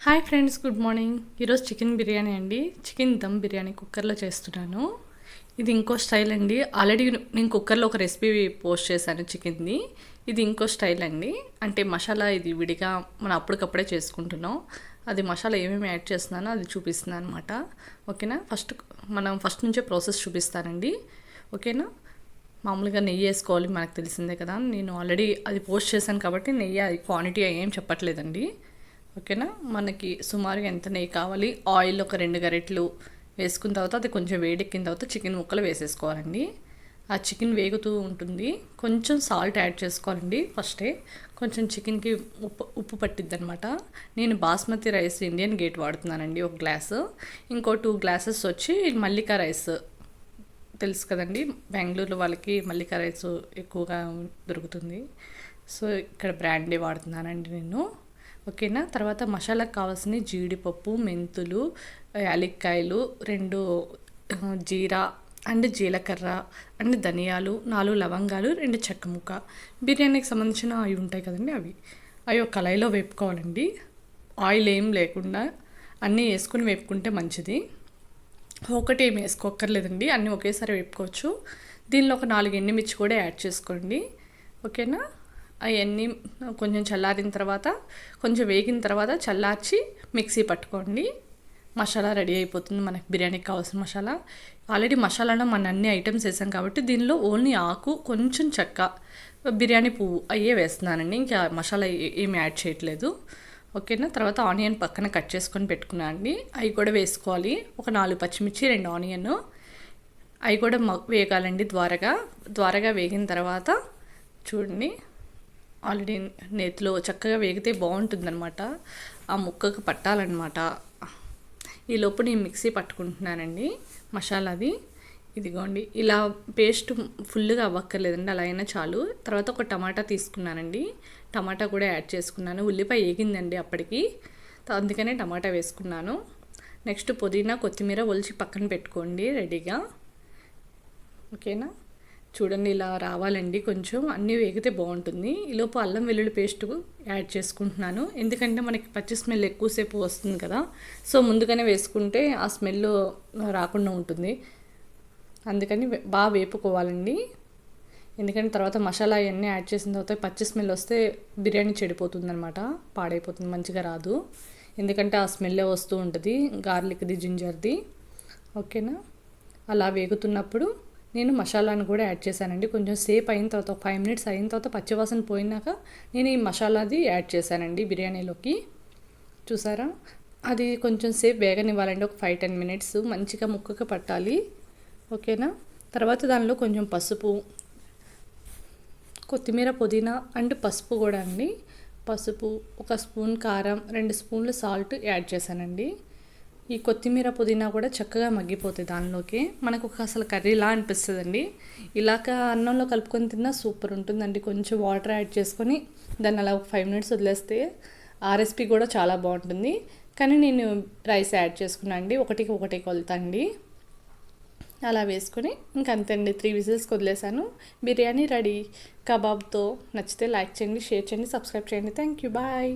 Hi friends, good morning. ఈరోజు chicken biryani అండి. Chicken dum biryani కుక్కర్లో చేస్తున్నాను. ఇది ఇంకో స్టైల్ అండి. ఆల్రెడీ నేను కుక్కర్లో ఒక రెసిపీ పోస్ట్ చేశాను చికెన్ది. ఇది ఇంకో స్టైల్ అండి. అంటే మసాలా ఇది విడిగా మనం అప్పటికప్పుడే చేసుకుంటున్నాం. అది మసాలా ఏమేమి యాడ్ చేస్తున్నానో అది చూపిస్తున్నాను అనమాట. ఓకేనా? ఫస్ట్ నుంచే ప్రాసెస్ చూపిస్తానండి. ఓకేనా? మామూలుగా నెయ్యి వేసుకోవాలి, మనకు తెలిసిందే కదా. నేను ఆల్రెడీ అది పోస్ట్ చేశాను కాబట్టి నెయ్యి అది క్వాంటిటీ ఏం చెప్పట్లేదండి. ఓకేనా? మనకి సుమారుగా ఎంత నెయ్యి కావాలి, ఆయిల్ ఒక 2 గరిటెలు వేసుకున్న తర్వాత అది కొంచెం వేడెక్కిన తర్వాత చికెన్ ముక్కలు వేసేసుకోవాలండి. ఆ చికెన్ వేగుతూ ఉంటుంది. కొంచెం సాల్ట్ యాడ్ చేసుకోవాలండి ఫస్టే. కొంచెం చికెన్కి ఉప్పు పట్టిద్ది అనమాట. నేను బాస్మతి రైస్ ఇండియన్ గేట్ వాడుతున్నానండి 1 గ్లాసు. ఇంకో 2 గ్లాసెస్ వచ్చి మల్లికా రైస్. తెలుసు కదండి, బెంగళూరులో వాళ్ళకి మల్లికా రైస్ ఎక్కువగా దొరుకుతుంది. సో ఇక్కడ బ్రాండే వాడుతున్నానండి నేను. ఓకేనా? తర్వాత మసాలాకు కావాల్సిన జీడిపప్పు, మెంతులు, యాలక్కాయలు, 2 జీరా అండ్ జీలకర్ర అండ్ ధనియాలు, 4 లవంగాలు, 2 చెక్క ముక్క. బిర్యానీకి సంబంధించిన అవి ఉంటాయి కదండి, అవి ఒక కళాయిలో వేపుకోవాలండి. ఆయిల్ ఏం లేకుండా అన్నీ వేసుకొని వేపుకుంటే మంచిది. ఒకటి ఏమి వేసుకోక్కర్లేదండి, అన్నీ ఒకేసారి వేపుకోవచ్చు. దీనిలో ఒక 4 ఎండుమిర్చి కూడా యాడ్ చేసుకోండి. ఓకేనా? అవన్నీ కొంచెం చల్లారిన తర్వాత, కొంచెం వేగిన తర్వాత చల్లార్చి మిక్సీ పట్టుకోండి. మసాలా రెడీ అయిపోతుంది. మనకి బిర్యానీకి కావాల్సిన మసాలా ఆల్రెడీ మసాలాలో మన అన్ని ఐటమ్స్ వేసాం కాబట్టి దీనిలో ఓన్లీ ఆకు, కొంచెం చెక్క, బిర్యానీ పువ్వు అయ్యే వేస్తున్నానండి. ఇంకా మసాలా ఏమి యాడ్ చేయట్లేదు. ఓకేనా? తర్వాత ఆనియన్ పక్కన కట్ చేసుకొని పెట్టుకున్నాను అండి. అవి కూడా వేసుకోవాలి. ఒక 4 పచ్చిమిర్చి, 2 ఆనియన్, అవి కూడా వేగాలండి. ద్వారగా వేగిన తర్వాత చూడండి, ఆల్రెడీ నేతిలో చక్కగా వేగితే బాగుంటుందన్నమాట. ఆ ముక్కకు పట్టాలన్నమాట. ఈలోపు నేను మిక్సీ పట్టుకుంటున్నానండి మసాలాది. ఇదిగోండి, ఇలా పేస్ట్ ఫుల్గా అవ్వక్కర్లేదండి, అలా అయినా చాలు. తర్వాత ఒక టమాటా తీసుకున్నానండి. టమాటా కూడా యాడ్ చేసుకున్నాను. ఉల్లిపాయ వేగిందండి అప్పటికి, అందుకనే టమాటా వేసుకున్నాను. నెక్స్ట్ పుదీనా, కొత్తిమీర ఒలిచి పక్కన పెట్టుకోండి రెడీగా. ఓకేనా? చూడండి, ఇలా రావాలండి. కొంచెం అన్నీ వేగితే బాగుంటుంది. ఈలోపు అల్లం వెల్లుల్లి పేస్ట్ యాడ్ చేసుకుంటున్నాను. ఎందుకంటే మనకి పచ్చి స్మెల్ ఎక్కువసేపు వస్తుంది కదా, సో ముందుగానే వేసుకుంటే ఆ స్మెల్ రాకుండా ఉంటుంది. అందుకని బాగా వేపుకోవాలండి. ఎందుకంటే తర్వాత మసాలా అవన్నీ యాడ్ చేసిన తర్వాత పచ్చి స్మెల్ వస్తే బిర్యానీ చెడిపోతుంది అనమాట, పాడైపోతుంది, మంచిగా రాదు. ఎందుకంటే ఆ స్మెల్లే వస్తూ ఉంటుంది, గార్లిక్ది, జింజర్ది. ఓకేనా? అలా వేగుతున్నప్పుడు నేను మసాలాను కూడా యాడ్ చేశానండి. కొంచెం సేపు అయిన తర్వాత, 5 మినిట్స్ అయిన తర్వాత, పచ్చివాసన పోయినాక నేను ఈ మసాలాది యాడ్ చేశానండి బిర్యానీలోకి. చూసారా? అది కొంచెం సేపు వేగనివ్వాలండి, ఒక 5-10 మినిట్స్ మంచిగా ముక్కకు పట్టాలి. ఓకేనా? తర్వాత దానిలో కొంచెం పసుపు, కొత్తిమీర, పుదీనా అండ్ పసుపు కూడా అండి. పసుపు, 1 స్పూన్ కారం, 2 స్పూన్లు సాల్ట్ యాడ్ చేశానండి. ఈ కొత్తిమీర, పుదీనా కూడా చక్కగా మగ్గిపోతాయి దానిలోకి. మనకు అసలు కర్రీలా అనిపిస్తుందండి. ఇలాగ అన్నంలో కలుపుకొని తిన్నా సూపర్ ఉంటుందండి. కొంచెం వాటర్ యాడ్ చేసుకొని దాన్ని అలా 5 మినిట్స్ వదిలేస్తే ఆ రెసిపీ కూడా చాలా బాగుంటుంది. కానీ నేను రైస్ యాడ్ చేసుకున్నాను అండి, 1కి 1 కొలత అండి. అలా వేసుకొని ఇంకంతే అండి, 3 విజిల్స్కి వదిలేసాను. బిర్యానీ రెడీ కబాబ్తో. నచ్చితే లైక్ చేయండి, షేర్ చేయండి, సబ్స్క్రైబ్ చేయండి. Thank you, bye.